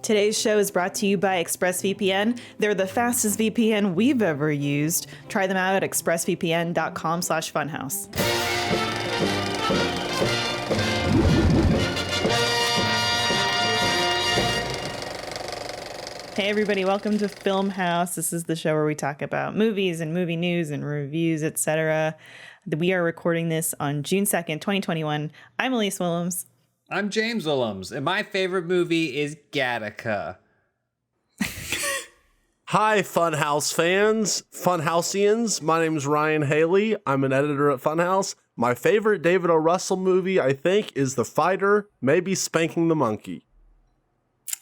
Today's show is brought to you by ExpressVPN. They're the fastest VPN we've ever used. Try them out at expressvpn.com/funhaus. Hey everybody, welcome to Filmhaus. This is the show where we talk about movies and movie news and reviews, etc. We are recording this on June 2nd, 2021. I'm Elise Willems. I'm James Willems, and my favorite movie is Gattaca. Hi, Funhaus fans, Funhausians. My name is Ryan Haley. I'm an editor at Funhaus. My favorite David O. Russell movie, I think, is The Fighter, maybe Spanking the Monkey.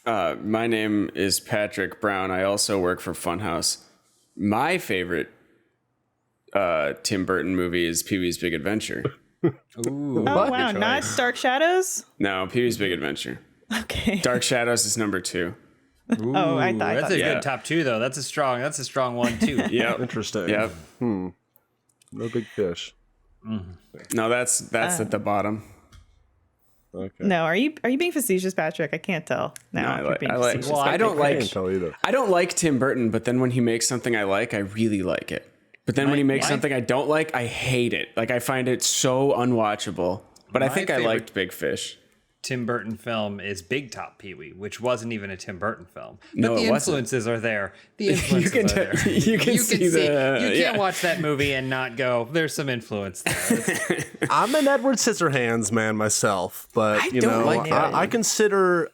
My name is Patrick Brown. I also work for Funhaus. My favorite Tim Burton movie is Pee-wee's Big Adventure. Ooh, Oh, wow, not Dark Shadows? No, Pee-wee's Big Adventure. Okay. Dark Shadows is number 2. Ooh, Oh, I thought that's a yeah. good top 2 though. That's a strong one too. Yep. Interesting. Yep. No big fish. No, that's at the bottom. Okay. No, are you being facetious, Patrick? I can't tell. No, No, you're being I like. facetious. Well, I don't I can't like. tell either. I don't like Tim Burton, but then when he makes something I like, I really like it. But then when he makes something I don't like, I hate it. Like I find it so unwatchable. But I My think I favorite- liked Big Fish. Tim Burton film is Big Top Pee-wee, which wasn't even a Tim Burton film. But No, the it wasn't. influences are there. The influences can are tell- there. you can see the- You can't yeah. watch that movie and not go, there's some influence there. I'm an Edward Scissorhands man myself, but I you don't know, like that I one. consider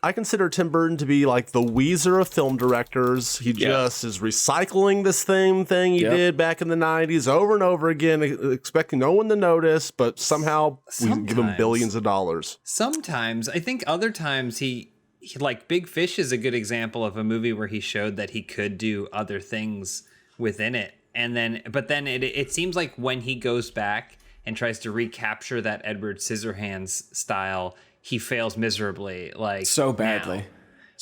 Tim Burton to be like the Weezer of film directors. He just is recycling the same thing he Yep. did back in the 90s over and over again, expecting no one to notice, but somehow we give him Sometimes. billions of dollars. Sometimes, I think other times he like Big Fish is a good example of a movie where he showed that he could do other things within it. And then, but then it seems like when he goes back and tries to recapture that Edward Scissorhands style, he fails miserably. Like So now. badly.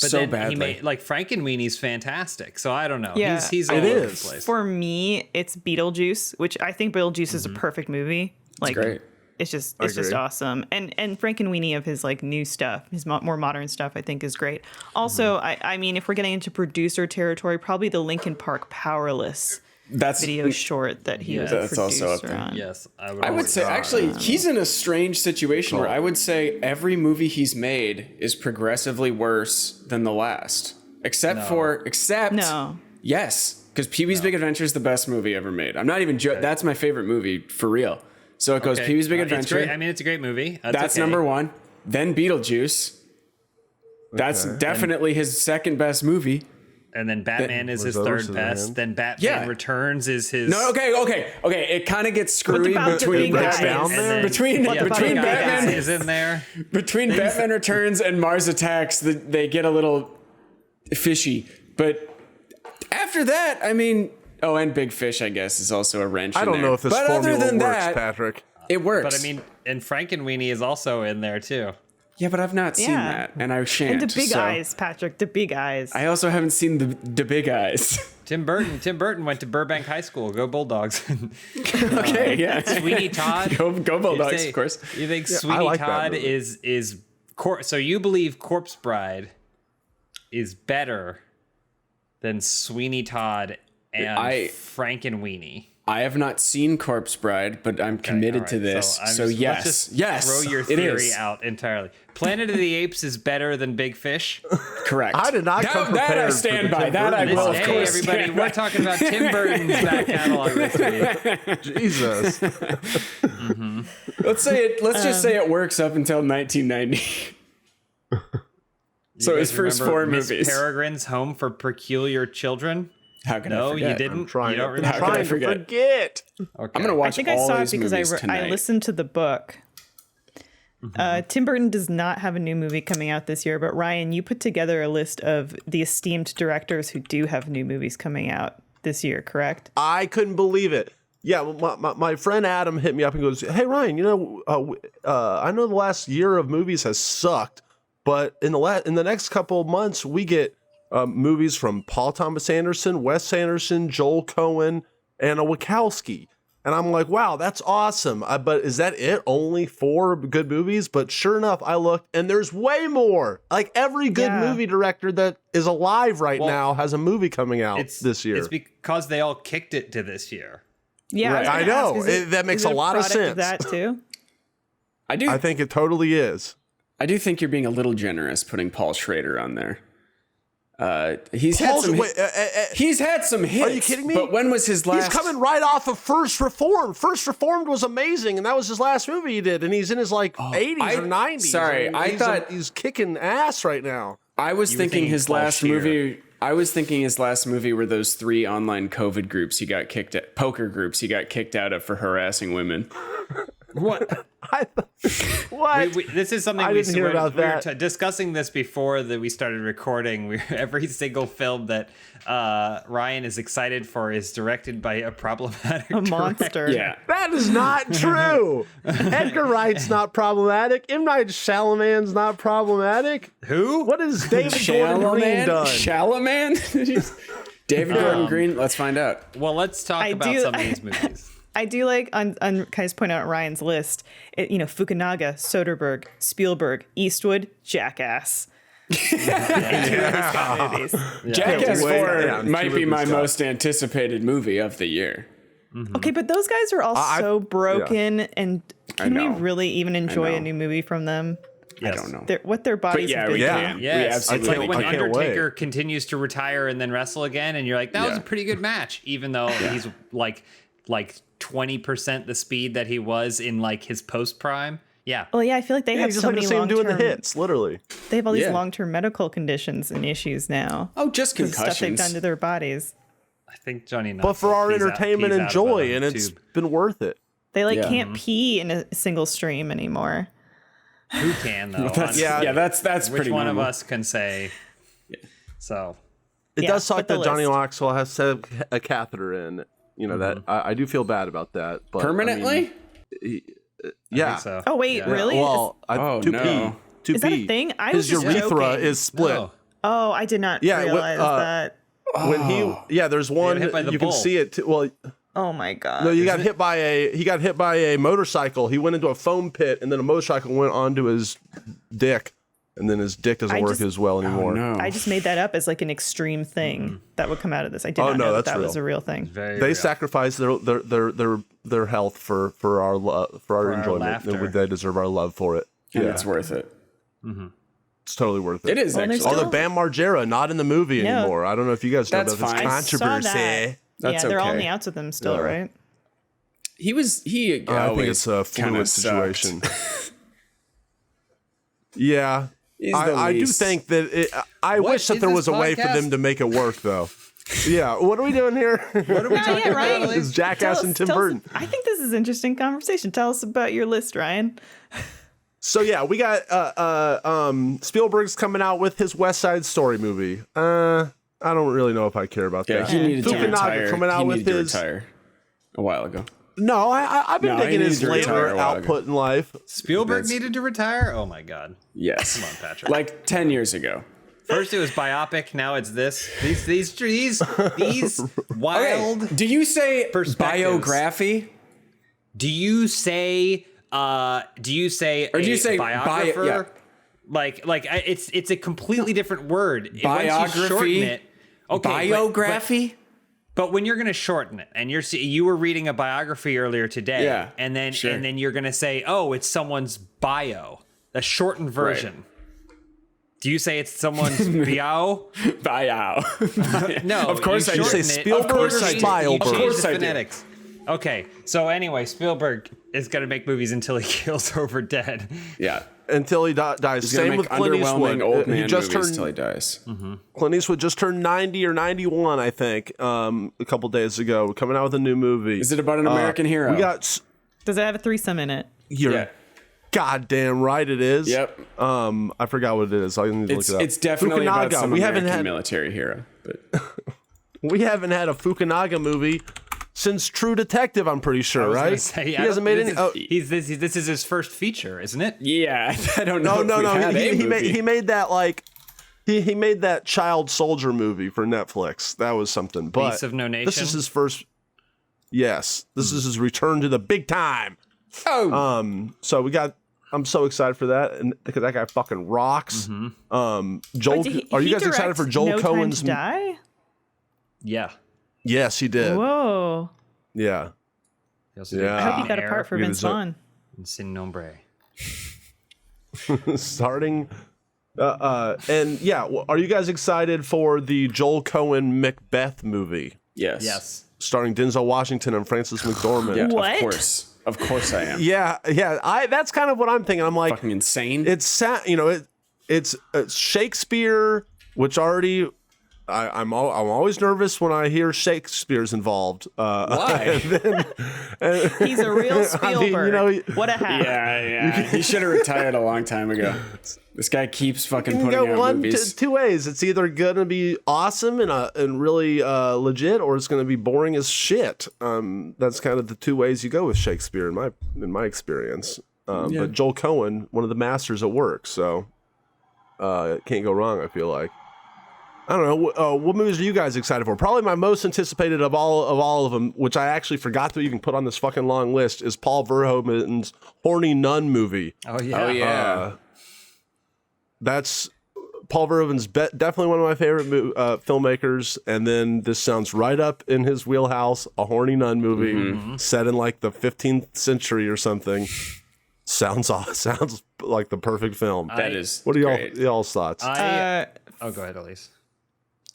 But So then badly. he made like Frankenweenie's fantastic. So I don't know. Yeah. He's all It over is. the place. For me, it's Beetlejuice, which I think Beetlejuice is a perfect movie. Like, Great. it's just agree. awesome. And Frankenweenie of his like new stuff, his more modern stuff, I think is great. Also, I mean, if we're getting into producer territory, probably the Linkin Park Powerless That's video short that he was a That's also up producer there. on. Yes, I would always say actually he's in a strange situation where I would say every movie he's made is progressively worse than the last. Except No. yes, because Pee-wee's Big Adventure is the best movie ever made. I'm not even that's my favorite movie for real. So it goes Pee-wee's Big It's Adventure. great. I mean, it's a great movie. That's okay. number 1. Then Beetlejuice. That's definitely his second best movie. And then Batman is his Was third Edward best. Scissorhands? Then Batman Yeah. Returns is his. No, okay. It kind of gets screwy about the between big guys? down And there? then- between What about between the big Batman guys? is in there. Between Batman Returns and Mars Attacks, they get a little fishy. But after that, I mean, and Big Fish, I guess, is also a wrench. I in don't there. know if this but formula other than works, that, Patrick. it works. But I mean, and Frankenweenie is also in there too. yeah, but I've not seen Yeah. that, and I shan't. And the big so- eyes, Patrick, the big eyes. I also haven't seen the Big Eyes. Tim Burton went to Burbank High School. Go Bulldogs. Okay, yeah. Sweeney Todd. Go Bulldogs, You say- of course. You think I Sweeney like that Todd movie. is so you believe Corpse Bride is better than Sweeney Todd and Frankenweenie? I have not seen Corpse Bride, but I'm committed to this. So, let's yes, just yes, throw your it theory is. out entirely. Planet of the Apes is better than Big Fish. Correct. I did not come that I prepared for stand the by. Tim That I Burton will, of Hey, course. everybody, stand we're by. talking about Tim Burton's back catalog this week. Jesus. Let's just say it works up until 1990. So You his guys first remember 4 Miss movies. Peregrine's Home for Peculiar Children? How can I No, forget? you didn't. I'm trying, You don't I'm remember? How could I trying to forget? forget. Okay. I'm gonna watch I think I all saw it these because movies I tonight. listened to the book. Tim Burton does not have a new movie coming out this year, but Ryan, you put together a list of the esteemed directors who do have new movies coming out this year, correct? I couldn't believe it. Yeah, well, my friend Adam hit me up and goes, "Hey Ryan, you know, I know the last year of movies has sucked, but in the next couple of months we get movies from Paul Thomas Anderson, Wes Anderson, Joel Cohen, and a Wachowski." And I'm like, wow, that's awesome. But is that it? Only 4 good movies? But sure enough, I looked and there's way more. Like every good movie director that is alive right now has a movie coming out this year. It's because they all kicked it to this year. Yeah, right. I know. That makes a lot of sense. Of that too. I think it totally is. I do think you're being a little generous putting Paul Schrader on there. He's had some hits. Are you kidding me? But when was his last? He's coming right off of First Reformed. First Reformed was amazing, and that was his last movie he did. And he's in his 80s or 90s. Sorry, I thought he's kicking ass right now. I was thinking his last movie. I was thinking his last movie were those 3 online COVID groups he got kicked at, poker groups he got kicked out of for harassing women. What? What? This is something I didn't hear about that. We were discussing this before that we started recording. Every single film that Ryan is excited for is directed by a problematic monster. Yeah, that is not true. Edgar Wright's not problematic. M. Night Shyamalan's not problematic. Who? What has David Gordon Green done? Shyamalan? David Gordon Green? Let's find out. Well, let's talk about some of these movies. I do like, can I just point out Ryan's list? Fukunaga, Soderbergh, Spielberg, Eastwood, Jackass. Jackass 4 might be my most anticipated movie of the year. Mm-hmm. Okay, but those guys are all so broken, and can we really even enjoy a new movie from them? Yes. I don't know. What their bodies have been doing. Yes. It's like when Undertaker wait. continues to retire and then wrestle again, and you're like, that was a pretty good match, even though he's like 20% the speed that he was in his post prime. Yeah. Well, yeah, I feel like they have so many long-term doing the hits, literally. They have all these long-term medical conditions and issues now. Oh, just concussions. Stuff they've done to their bodies. I think Johnny. But for our entertainment and joy, and it's been worth it. They can't pee in a single stream anymore. Who can though? That's which pretty one normal. of us can say? So it does suck that Johnny Knoxville has to have a catheter in. That I do feel bad about that. But permanently? Yeah. So. Oh wait, really? Well, is that a thing? His urethra is split. No. Oh, I did not realize that. When there's one you can see it. Well. Oh my god! No, he got hit by a motorcycle. He went into a foam pit, and then a motorcycle went onto his dick, and then his dick doesn't work as well anymore. Oh, no. I just made that up as an extreme thing that would come out of this. I did not know that was a real thing. They sacrificed their health for our enjoyment. They deserve our love for it. And it's worth it. Mm-hmm. It's totally worth it. It is actually. Although Bam Margera not in the movie anymore. I don't know if you guys know about this controversy. They're all on the outs with him still, right? I think it's a fluid situation. Yeah. I do think that I wish that there was a way for them to make it work, though. Yeah. What are we doing here? What are we talking about? It's Jackass and Tim Burton. I think this is an interesting conversation. Tell us about your list, Ryan. So yeah, we got Spielberg's coming out with his West Side Story movie. I don't really know if I care about that. He needed to Fukunaga coming out with his retire a while ago. No, I've been digging his later output in life. Spielberg needed to retire? Oh my god. Yes. Come on, Patrick. Like 10 years ago. First it was biopic, now it's this. These wild. Okay. Do you say biography? Do you say biographer? It's a completely different word. Biography. Biography. But when you're going to shorten it, and you were reading a biography earlier today, and then you're going to say, oh, it's someone's bio, a shortened version. Right. Do you say it's someone's bio? Bio. No, of course I say Spielberg's bio. Of course I phonetics. Okay, so anyway, Spielberg is going to make movies until he kills over dead. Yeah. Until he dies. Same with Clint Eastwood. Old man movies until he dies. Mm-hmm. Clint Eastwood just turned 90 or 91, I think, a couple days ago. Coming out with a new movie. Is it about an American hero? Does it have a threesome in it? You're goddamn right it is. Yep. I forgot what it is. I need to look it up. It's definitely about some American had military hero. But we haven't had a Fukunaga movie since True Detective, I'm pretty sure, right? Say, he hasn't made any. This is his first feature, isn't it? Yeah, I don't know. No. He made that he made that child soldier movie for Netflix. That was something. But Beasts of No Nation. This is his first. Yes, this is his return to the big time. Oh, So I'm so excited for that, and because that guy fucking rocks. Joel, are you guys excited for Joel No Cohen's? Time to Die? Yeah. Yes, he did. Whoa. Yeah. He also did Yeah. I hope you got a Air part for Vince Vaughn. and Sin Nombre. Starting. And yeah, are you guys excited for the Joel Cohen Macbeth movie yes. Yes. starring Denzel Washington and Frances McDormand? Yeah, What? Of course I am. Yeah. That's kind of what I'm thinking. I'm like, Fucking insane. it's it's Shakespeare, which already I'm always nervous when I hear Shakespeare's involved. Why? He's a real Spielberg. What a hack. Yeah. He should have retired a long time ago. This guy keeps fucking You can putting go out one movies. two ways. It's either gonna be awesome and really legit, or it's gonna be boring as shit. That's kind of the two ways you go with Shakespeare in my experience. But Joel Cohen, one of the masters at work, so it can't go wrong. I feel like. I don't know. What movies are you guys excited for? Probably my most anticipated of all of them, which I actually forgot to even put on this fucking long list, is Paul Verhoeven's Horny Nun movie. Oh yeah. Oh yeah. That's Paul Verhoeven's definitely one of my favorite filmmakers. And then this sounds right up in his wheelhouse, a Horny Nun movie set in like the 15th century or something. Sounds like the perfect film. That is. What are great. y'all's thoughts? Go ahead, Elise.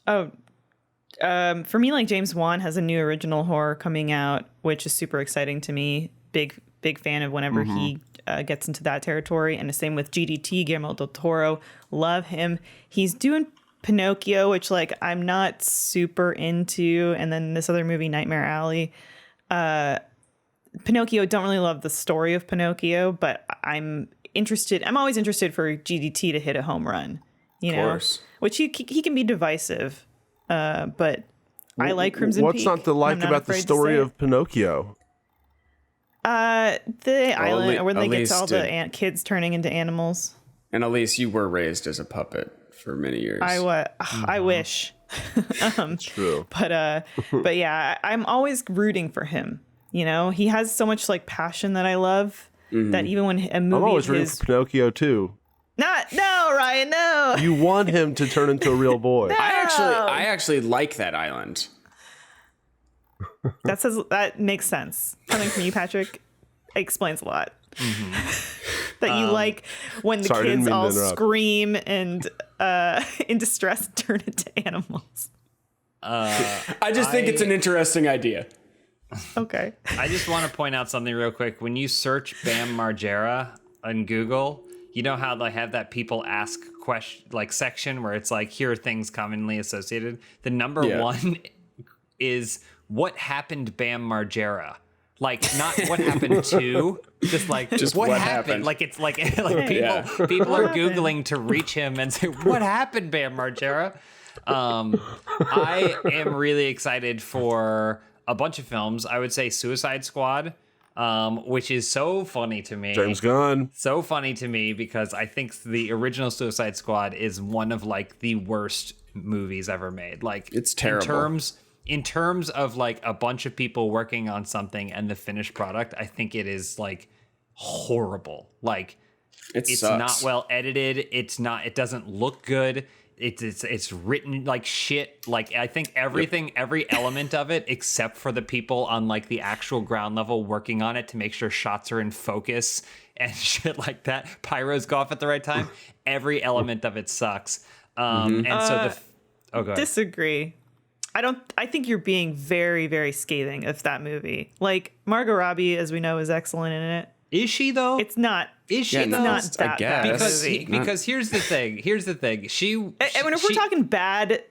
For me, like James Wan has a new original horror coming out, which is super exciting to me. Big fan of whenever he gets into that territory. And the same with GDT, Guillermo del Toro. Love him. He's doing Pinocchio, which like I'm not super into. And then this other movie, Nightmare Alley. Pinocchio, don't really love the story of Pinocchio, but I'm always interested for GDT to hit a home run. You know, which he can be divisive, but I like Crimson What's Peak. not to like about the story of Pinocchio? The island where they get to all did. the kids turning into animals. And Elise, you were raised as a puppet for many years. I wish. True. But yeah, I'm always rooting for him. You know, he has so much like passion that I love. That even when a movie I'm always is rooting for Pinocchio too. No, Ryan, no. You want him to turn into a real boy. I actually like that island. That makes sense. Coming from you, Patrick, explains a lot. That you like when the kids all scream and in distress turn into animals. I just think it's an interesting idea. Okay. I just want to point out something real quick. When you search Bam Margera on Google, you know how they have that people ask question like section where it's like, here are things commonly associated. The number one is what happened Bam Margera. Like not what happened to, just what happened. Like it's like people are Googling to reach him and say, what happened Bam Margera? I am really excited for a bunch of films. I would say Suicide Squad. Which is so funny to me. James Gunn. So funny to me because I think the original Suicide Squad is one of like the worst movies ever made. Like it's terrible. In terms of like a bunch of people working on something and the finished product, I think it is like horrible. Like it's sucks. not well edited. It doesn't look good. It's written like shit. Like I think every element of it, except for the people on like the actual ground level working on it to make sure shots are in focus and shit like that. Pyros go off at the right time. Every element of it sucks. And so go ahead. Disagree. I think you're being very, very scathing of that movie. Like Margot Robbie, as we know, is excellent in it. Is she though? It's not. Is she Yeah, though? Not that bad. Because here's the thing. If we're talking bad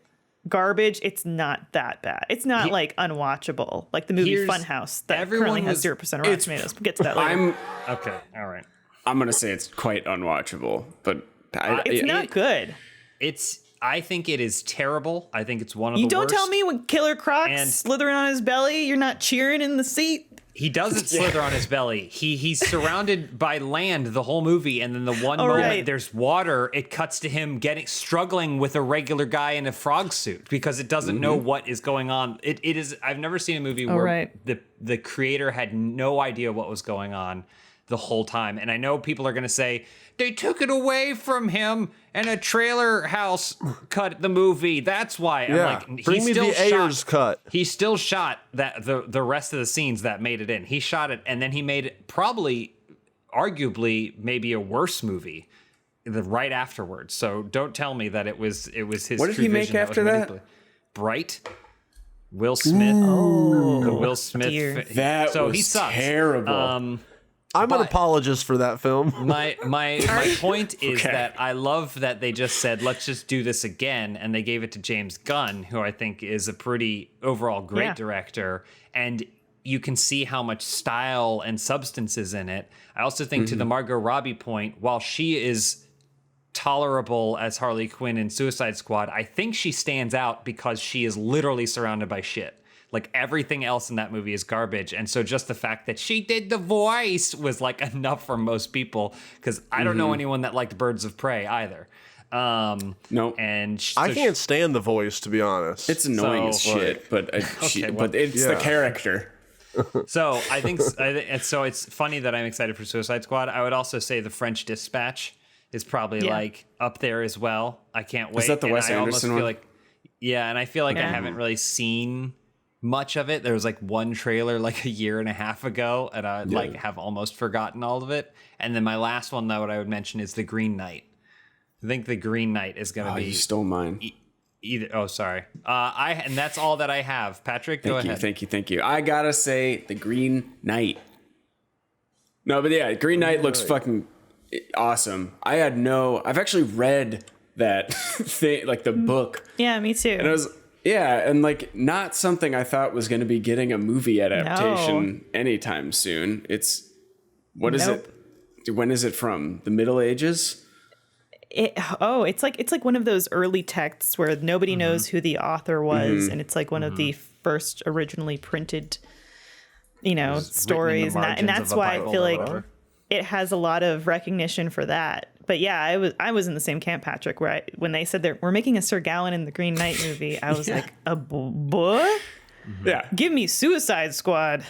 garbage, it's not that bad. It's not like unwatchable, like the movie Funhaus that currently has 0% Rotten Tomatoes. We'll get to that later. Okay, all right. I'm gonna say it's quite unwatchable, but it's not good. I think it is terrible. I think it's one of You the don't worst. tell me when Killer Croc's And- slithering on his belly, you're not cheering in the seat. He doesn't slither on his belly. He's surrounded by land the whole movie, and then the one moment there's water, it cuts to him struggling with a regular guy in a frog suit because it doesn't know what is going on. It is. I've never seen a movie where the creator had no idea what was going on the whole time. And I know people are going to say they took it away from him and a trailer house cut the movie. That's why. Yeah. I'm like, Bring me the Ayers cut. He still shot that the rest of the scenes that made it in. He shot it, and then he made probably, arguably, maybe a worse movie right afterwards. So don't tell me that it was his. What did he make after that? Bright. Will Smith. Oh, the Will Smith. That was he sucks. Terrible. I'm an apologist for that film. My point is that I love that they just said, let's just do this again. And they gave it to James Gunn, who I think is a pretty overall great director. And you can see how much style and substance is in it. I also think to the Margot Robbie point, while she is tolerable as Harley Quinn in Suicide Squad, I think she stands out because she is literally surrounded by shit. Like everything else in that movie is garbage. And so just the fact that she did the voice was like enough for most people. Because I don't know anyone that liked Birds of Prey either. No. And I can't stand the voice, to be honest. It's annoying as shit, but but it's the character. So I think so. It's funny that I'm excited for Suicide Squad. I would also say the French Dispatch is probably like up there as well. I can't wait. Is that the Wes Anderson one? And I feel like I haven't really seen much of it. There was like one trailer like a year and a half ago, and I have almost forgotten all of it. And then my last one, though, what I would mention is The Green Knight. I think The Green Knight is going to be. You stole mine. Sorry. And that's all that I have. Patrick, go ahead. Thank you. I gotta say, The Green Knight. No, but yeah, Green Knight looks fucking awesome. I've actually read that thing, like the book. Yeah, me too. And it was. Yeah, and like not something I thought was going to be getting a movie adaptation anytime soon. What is it? When is it from? The Middle Ages? It's like one of those early texts where nobody knows who the author was, and it's like one of the first originally printed, stories, and that's why I feel like it has a lot of recognition for that. But yeah, I was in the same camp, Patrick, where when they said we're making a Sir Gawain in the Green Knight movie, I was like, a boy? Yeah. Give me Suicide Squad.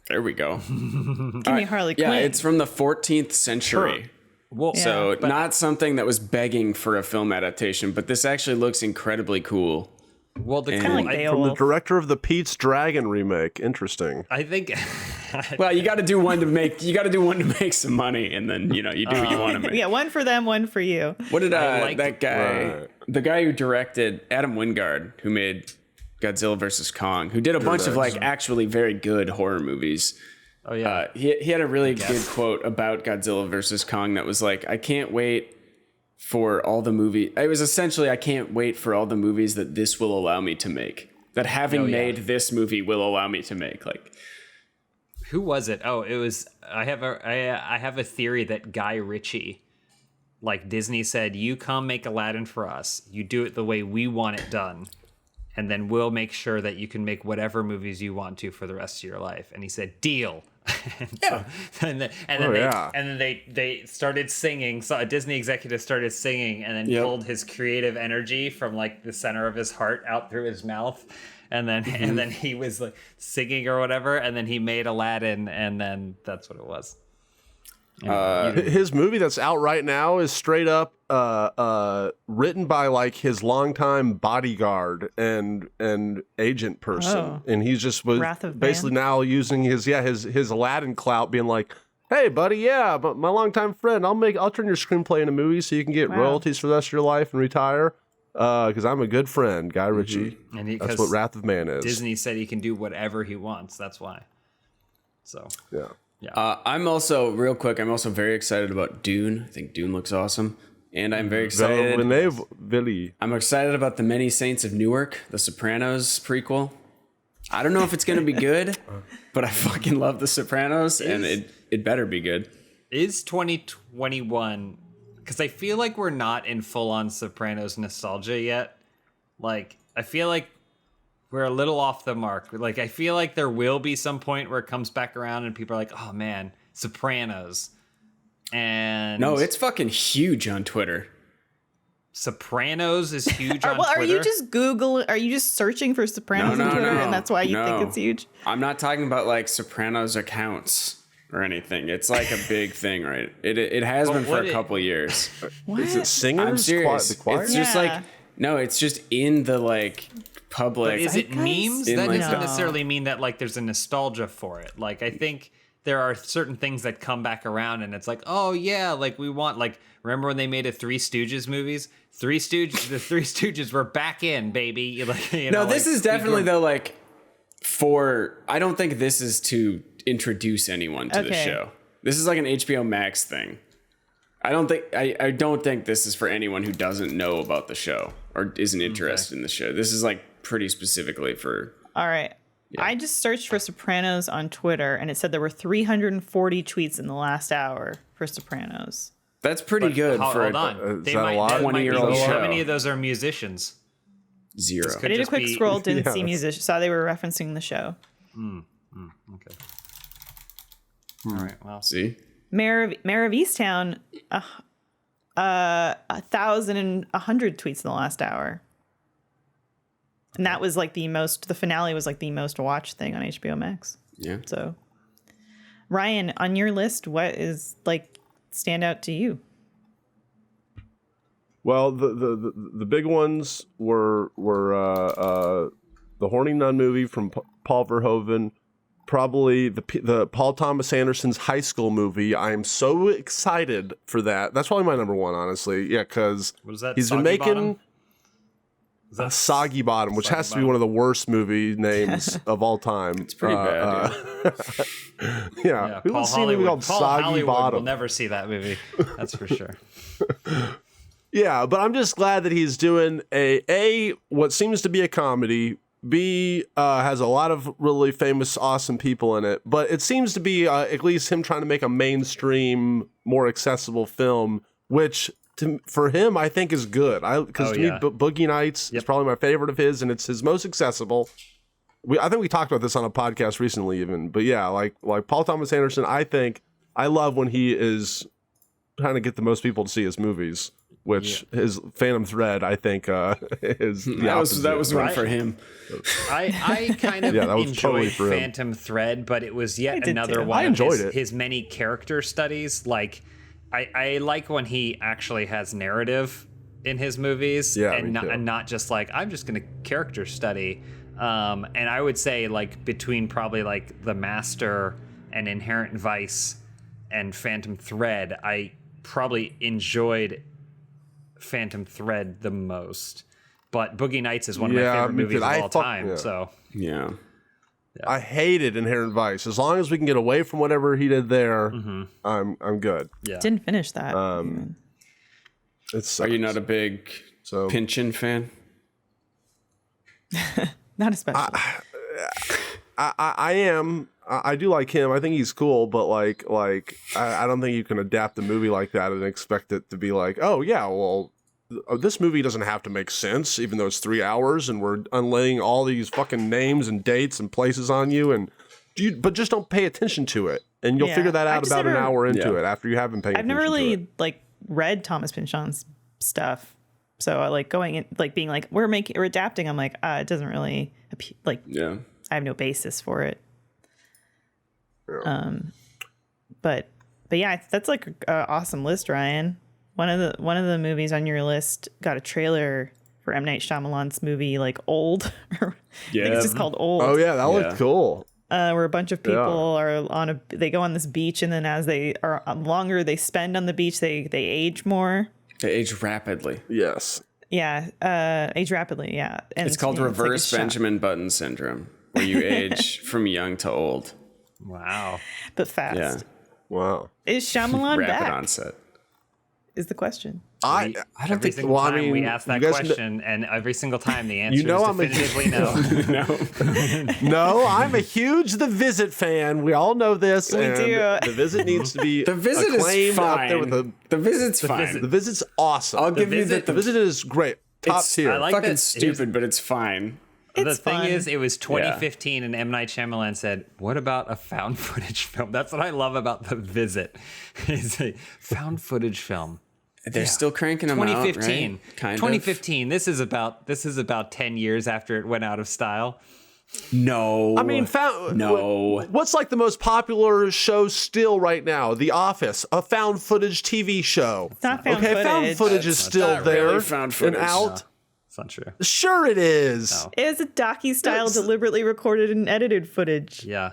There we go. Give me Harley Quinn. Yeah, it's from the 14th century. Well, so not something that was begging for a film adaptation, but this actually looks incredibly cool. Well, kind of like from the director of the Pete's Dragon remake. Interesting. I think. Well, you got to do one to make some money, and then you do what you want to make. Yeah, one for them, one for you. What did that guy? The guy who directed Adam Wingard, who made Godzilla vs. Kong, who did a bunch of like actually very good horror movies. Oh yeah. He had a really good quote about Godzilla vs. Kong that was like, I can't wait for all the movies. It was essentially, I can't wait for all the movies that this will allow me to make. That having made this movie will allow me to make. Like, who was it? Oh, it was. I have a theory that Guy Ritchie, like Disney said, you come make Aladdin for us. You do it the way we want it done, and then we'll make sure that you can make whatever movies you want to for the rest of your life. And he said, deal. And then they started singing. So a Disney executive started singing, and then pulled his creative energy from like the center of his heart out through his mouth, and then he was like singing or whatever, and then he made Aladdin, and then that's what it was. His movie that's out right now is straight up written by like his longtime bodyguard and agent person, and he's just was basically now using his Aladdin clout, being like, hey buddy, but my longtime friend, I'll turn your screenplay into a movie so you can get royalties for the rest of your life and retire, because I'm a good friend, Guy Ritchie. And that's what Wrath of Man is. Disney said he can do whatever he wants. That's why. So yeah. I'm also very excited about Dune. I think Dune looks awesome. And I'm very excited. I'm excited about The Many Saints of Newark, the Sopranos prequel. I don't know if it's going to be good, but I fucking love the Sopranos, and it better be good. Is 2021, because I feel like we're not in full-on Sopranos nostalgia yet. Like, I feel like we're a little off the mark. Like, I feel like there will be some point where it comes back around and people are like, oh man, Sopranos. And no, it's fucking huge on Twitter. Sopranos is huge on Well, Twitter. Are you just searching for Sopranos on Twitter, and that's why you think it's huge? I'm not talking about like Sopranos accounts or anything. It's like a big thing, right? It has been for a couple years. What? Is it singers? I'm serious. The choir? It's just like no, it's just in the like public. But is it memes? That like, doesn't necessarily mean that like there's a nostalgia for it. Like, I think there are certain things that come back around and it's like, oh yeah, like we want, like, remember when they made a Three Stooges movies? The Three Stooges were back in, baby. Like, this is definitely though, like, I don't think this is to introduce anyone to the show. This is like an HBO Max thing. I don't think this is for anyone who doesn't know about the show or isn't interested in the show. This is like pretty specifically for. All right. Yeah. I just searched for Sopranos on Twitter, and it said there were 340 tweets in the last hour for Sopranos. That's pretty good for hold on. Is that a lot? 20-year-old show. How many of those are musicians? 0. I did a quick scroll, didn't see musicians. Saw they were referencing the show. Okay. All right. Well, see, Mayor of Easttown, 1,100 tweets in the last hour. And that was like the finale was like the most watched thing on HBO Max. Yeah. So, Ryan, on your list, what is like stand out to you? Well, the big ones were the Horny Nun movie from Paul Verhoeven, probably the Paul Thomas Anderson's High School movie. I am so excited for that. That's probably my number one, honestly. Yeah, because he's been making Soggy Bottom, which has to be one of the worst movie names of all time. It's pretty bad. Yeah. Who Paul has seen a movie called Soggy Hollywood Bottom? Will never see that movie. That's for sure. Yeah, but I'm just glad that he's doing a what seems to be a comedy. B has a lot of really famous, awesome people in it, but it seems to be at least him trying to make a mainstream, more accessible film, which for him I think is good. Because to me, Boogie Nights is probably my favorite of his, and it's his most accessible. I think we talked about this on a podcast recently, even. But yeah, like Paul Thomas Anderson, I love when he is trying to get the most people to see his movies. Which his Phantom Thread, I think, is the opposite. That was one for him. I kind of enjoyed totally Phantom Thread, but it was yet another one of his many character studies. Like, I like when he actually has narrative in his movies, and not just like, I'm just going to character study. And I would say, like, between probably like The Master and Inherent Vice and Phantom Thread, I probably enjoyed Phantom Thread the most, but Boogie Nights is one of my favorite movies of all time. So I hated Inherent Vice. As long as we can get away from whatever he did there, I'm good. Yeah, didn't finish that. Are you not a big Pynchon fan? Not especially. I am. I do like him. I think he's cool, but like I don't think you can adapt a movie like that and expect it to be like, oh yeah, well, this movie doesn't have to make sense, even though it's 3 hours and we're unlaying all these fucking names and dates and places on you, but just don't pay attention to it, and you'll figure that out about an hour into it after you haven't paid attention. I've never really to it. Read Thomas Pynchon's stuff, so I like going in being like we're adapting. I'm like it doesn't really I have no basis for it. Yeah. But yeah, that's like an awesome list, Ryan. One of the movies on your list got a trailer for M. Night Shyamalan's movie, like Old. I think it's just called Old. Oh yeah, that looked cool. Where a bunch of people are they go on this beach, and then as they are longer they spend on the beach, they age more. They age rapidly. Yes. Yeah, age rapidly. Yeah, and it's called reverse Benjamin Button syndrome, where you age from young to old. Wow. But fast. Yeah. Wow. Is Shyamalan Rapid back? onset. Is the question. I don't think. Well, I mean, we ask that question, and every single time the answer is definitively no. No, I'm a huge The Visit fan. We all know this. We do. The Visit needs to be The Visit is fine. Out there with the Visit's fine. The Visit's awesome. I'll give you that. The Visit is great. Top tier. I like fucking stupid, but it's fine. The thing fun. is, it was 2015, and M. Night Shyamalan said, "What about a found footage film?" That's what I love about The Visit. It's a found footage film. They're still cranking them out, 2015. right? Kind 2015. This is about 10 years after it went out of style. No. I mean, what's like the most popular show still right now? The Office, a found footage TV show. It's not found footage. Found footage is still there really found footage. and out. No, it's not true. Sure it is. No. It is a docu-style, deliberately recorded and edited footage Yeah.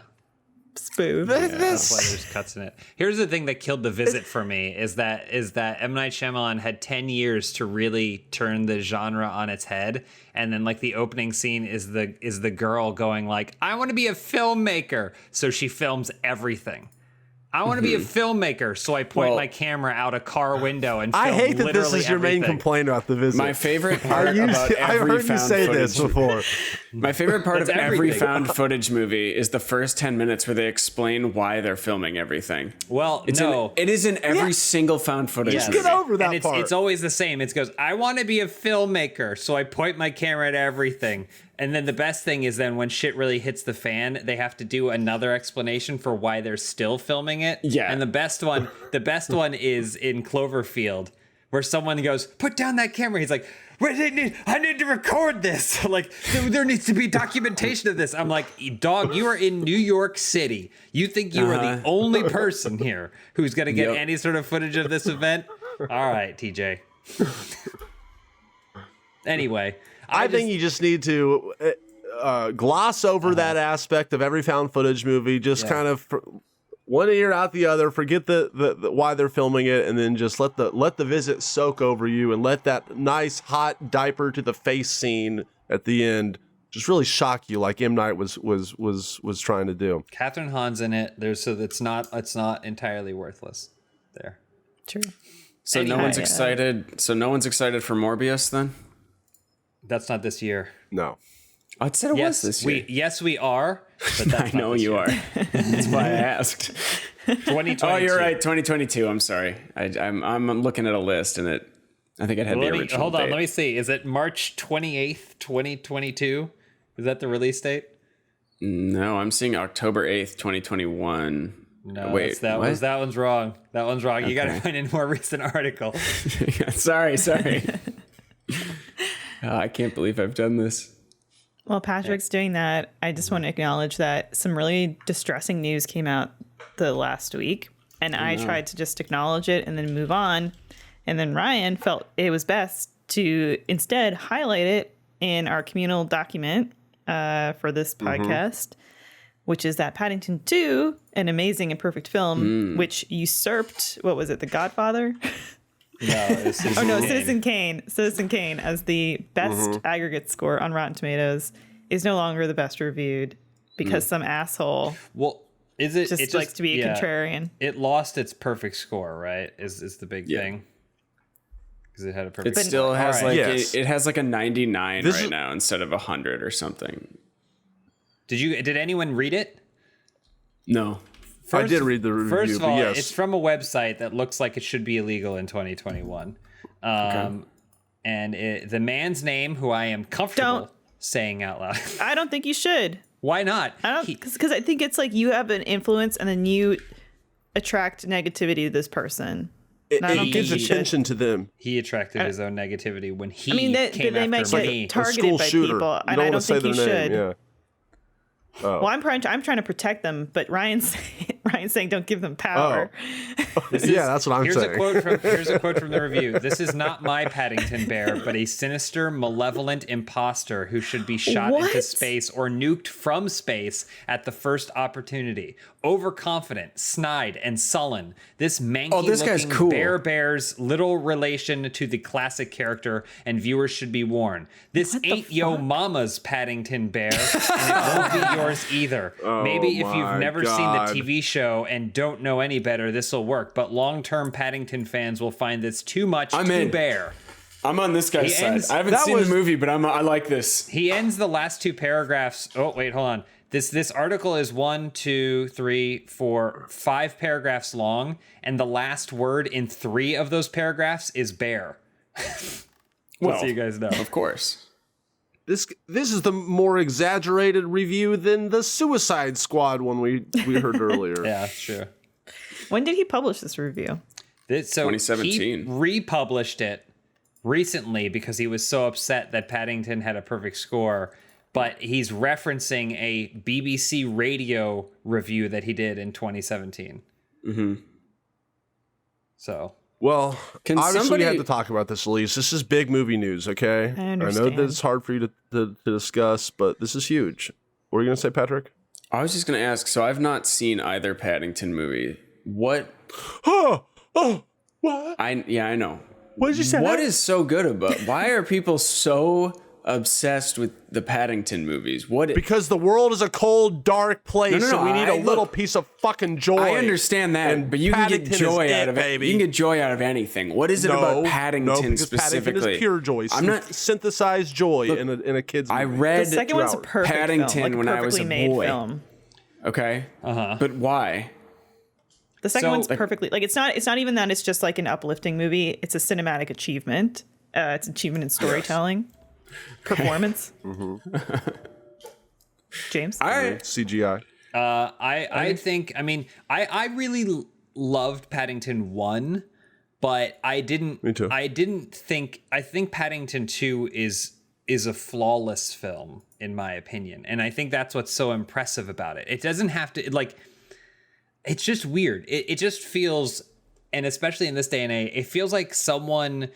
spoof. That's why there's cuts in it. Here's the thing that killed The Visit for me is that M. Night Shyamalan had 10 years to really turn the genre on its head, and then like the opening scene is the girl going like, "I want to be a filmmaker," so she films everything. I want to be a filmmaker, so I point my camera out a car window and film I hate that this literally is your main everything. complaint about The Visit. My favorite part about I've every heard you found say footage this before. My favorite part of That's every everything. found footage movie is the first 10 minutes where they explain why they're filming everything. Well, It is in every single found footage Yes. movie. Get over that and part. it's always the same. It goes, "I want to be a filmmaker, so I point my camera at everything." And then the best thing is then when shit really hits the fan, they have to do another explanation for why they're still filming it. Yeah. And the best one is in Cloverfield, where someone goes, "Put down that camera." He's like, "Wait, I need to record this. Like, there needs to be documentation of this." I'm like, "Dog, you are in New York City. You think you are the only person here who's going to get any sort of footage of this event?" All right, TJ. Anyway, I think you just need to gloss over that aspect of every found footage movie. Just kind of one ear out the other. Forget the why they're filming it, and then just let the visit soak over you, and let that nice hot diaper to the face scene at the end just really shock you, like M. Night was trying to do. Catherine Hahn's in it. So it's not entirely worthless. There. True. So no one's excited. So no one's excited for Morbius then? That's not this year. No. I said it was this year. Yes, we are. But that's I know you are. That's why I asked. 2022. Oh, you're right. 2022. I'm sorry. I'm looking at a list and I think it had the original Hold on. date. Let me see. Is it March 28th, 2022? Is that the release date? No, I'm seeing October 8th, 2021. No, wait, that one's wrong. That one's wrong. You got to find a more recent article. Sorry. I can't believe I've done this. While Patrick's doing that, I just want to acknowledge that some really distressing news came out the last week, and I tried to just acknowledge it and then move on. And then Ryan felt it was best to instead highlight it in our communal document for this podcast, which is that Paddington 2, an amazing and perfect film, which usurped, what was it, The Godfather? No, Citizen Kane. Citizen Kane as the best aggregate score on Rotten Tomatoes is no longer the best reviewed because some asshole just likes to be a contrarian. It lost its perfect score, right? Is the big thing. Because it had a perfect. It still has It has like a 99 right now instead of 100 or something. Did anyone read it? No. I did read the review. First of all, yes. it's from a website that looks like it should be illegal in 2021. And the man's name, who I am comfortable saying out loud. I don't think you should. Why not? I don't, because I think it's like you have an influence and then you attract negativity to this person. It gives attention to them. He attracted his own negativity when he they came might after get me. targeted by shooter. people, and I don't think you should. Well, I'm trying to protect them, but Ryan's saying don't give them power. That's what I'm saying. Here's a quote from the review. "This is not my Paddington Bear, but a sinister, malevolent imposter who should be shot into space or nuked from space at the first opportunity. Overconfident, snide, and sullen. This manky-looking bear bears little relation to the classic character, and viewers should be warned. This ain't yo mama's Paddington Bear, and it won't be yours either. Maybe if you've never seen the TV show and don't know any better, this will work. But long-term Paddington fans will find this too much to bear." I'm on this guy's side. I haven't seen the movie, but I like this. He ends the last two paragraphs. Oh, wait, hold on. This article is 1, 2, 3, 4, 5 paragraphs long, and the last word in 3 of those paragraphs is bear. So you guys know. Of course. This is the more exaggerated review than the Suicide Squad one we heard earlier. Yeah, sure. When did he publish this review? So 2017. He republished it recently because he was so upset that Paddington had a perfect score. But he's referencing a BBC radio review that he did in 2017. Mm-hmm. So, well, obviously we had to talk about this, Elise. This is big movie news, okay? I understand. I know that it's hard for you to discuss, but this is huge. What are you going to say, Patrick? I was just going to ask, so I've not seen either Paddington movie. What? What? I know. What did you say? What is so good about? Why are people so obsessed with the Paddington movies? Because the world is a cold, dark place, No, and we need a little piece of fucking joy. I understand that, but you can get joy out of it. You can get joy out of anything. What is it about Paddington specifically? Paddington is pure joy. I'm not synthesized joy in a kid's movie. I read the second one's a perfect Paddington film, like when I was a boy. Film. Okay, but why? The second one's perfectly it's not even that. It's just like an uplifting movie. It's a cinematic achievement. It's achievement in storytelling. Performance. James. All right. CGI. I think, I really loved Paddington 1, but I didn't. Me too. I think Paddington 2 is a flawless film in my opinion, and I think that's what's so impressive about it. It doesn't have to it's just weird. It just feels, and especially in this day and age, it feels like someone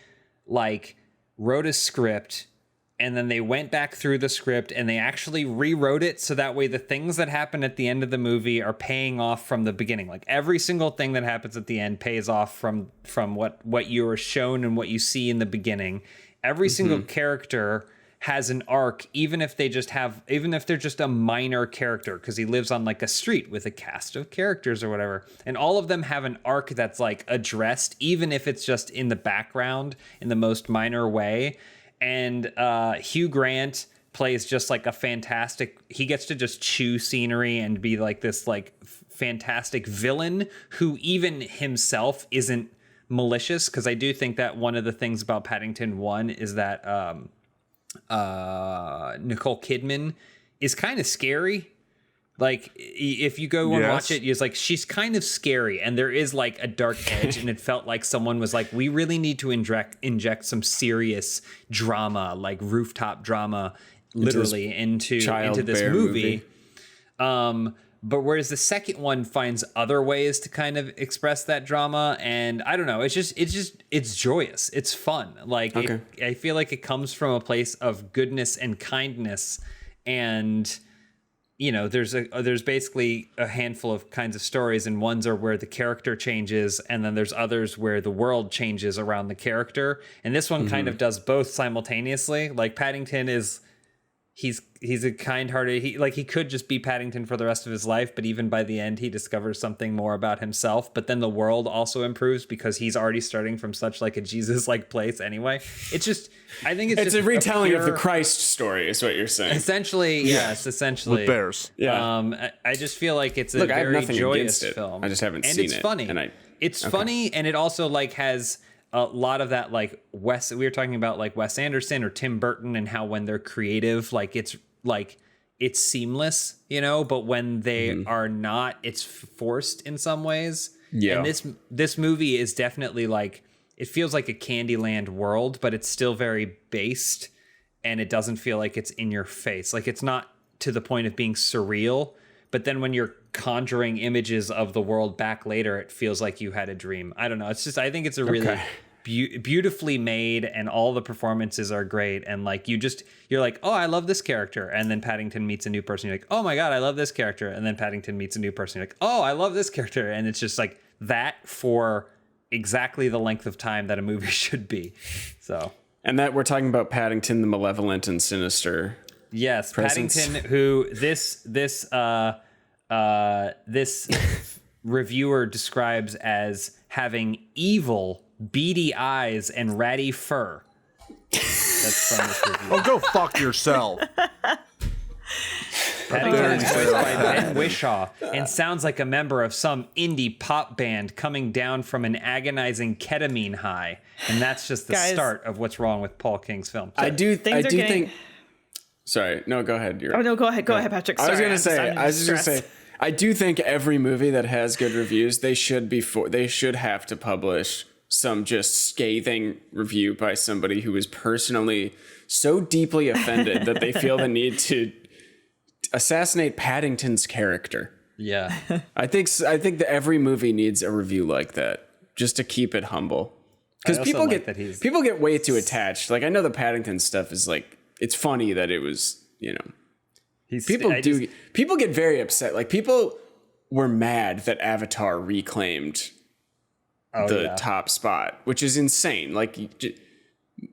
wrote a script and then they went back through the script and they actually rewrote it so that way the things that happen at the end of the movie are paying off from the beginning. Like every single thing that happens at the end pays off from what you are shown and what you see in the beginning. Every single character has an arc, even if they're just a minor character, because he lives on a street with a cast of characters or whatever, and all of them have an arc that's addressed, even if it's just in the background in the most minor way. And Hugh Grant plays just a fantastic, he gets to just chew scenery and be this fantastic villain who even himself isn't malicious, because I do think that one of the things about Paddington 1 is that Nicole Kidman is kind of scary. If you go and watch it, it's she's kind of scary, and there is a dark edge, and it felt like someone was we really need to inject some serious drama, rooftop drama, literally into this movie. But whereas the second one finds other ways to kind of express that drama, and I don't know, it's joyous, it's fun. I feel like it comes from a place of goodness and kindness, and there's basically a handful of kinds of stories, and ones are where the character changes, and then there's others where the world changes around the character, and this one kind of does both simultaneously. Paddington is. He's a kind-hearted, he could just be Paddington for the rest of his life, but even by the end he discovers something more about himself. But then the world also improves because he's already starting from such a Jesus-like place anyway. It's just, I think it's just a retelling of the Christ story is what you're saying. Essentially, yes, essentially. With bears. Yeah. I just feel like it's a very joyous film. I just haven't seen it. And it's funny. It's funny, and it also has a lot of that we were talking about Wes Anderson or Tim Burton, and how when they're creative, it's seamless, but when they are not, it's forced in some ways. Yeah. And this movie is definitely it feels like a Candyland world, but it's still very based, and it doesn't feel like it's in your face. It's not to the point of being surreal, but then when you're conjuring images of the world back later, it feels like you had a dream. I don't know. It's just, I think it's a really beautifully made, and all the performances are great. And you're oh, I love this character. And then Paddington meets a new person. You're oh my God, I love this character. And then Paddington meets a new person. You're oh, I love this character. And it's just that for exactly the length of time that a movie should be. So. And that we're talking about Paddington, the malevolent and sinister. Yes, presence. Paddington, who this reviewer describes as having evil, beady eyes and ratty fur. That's from this review. Oh, go fuck yourself. Paddington is voiced by Ben Whishaw and sounds like a member of some indie pop band coming down from an agonizing ketamine high. And that's just the start of what's wrong with Paul King's film. I do think Sorry. No, go ahead. No, go ahead. Go ahead, Patrick. Sorry, I was just going to say, I do think every movie that has good reviews, they should have to publish some just scathing review by somebody who is personally so deeply offended that they feel the need to assassinate Paddington's character. Yeah. I think that every movie needs a review like that just to keep it humble. Because people get way too attached. Like, I know the Paddington stuff is like, it's funny that it was, you know, people get very upset. Like, people were mad that Avatar reclaimed the top spot, which is insane. Like,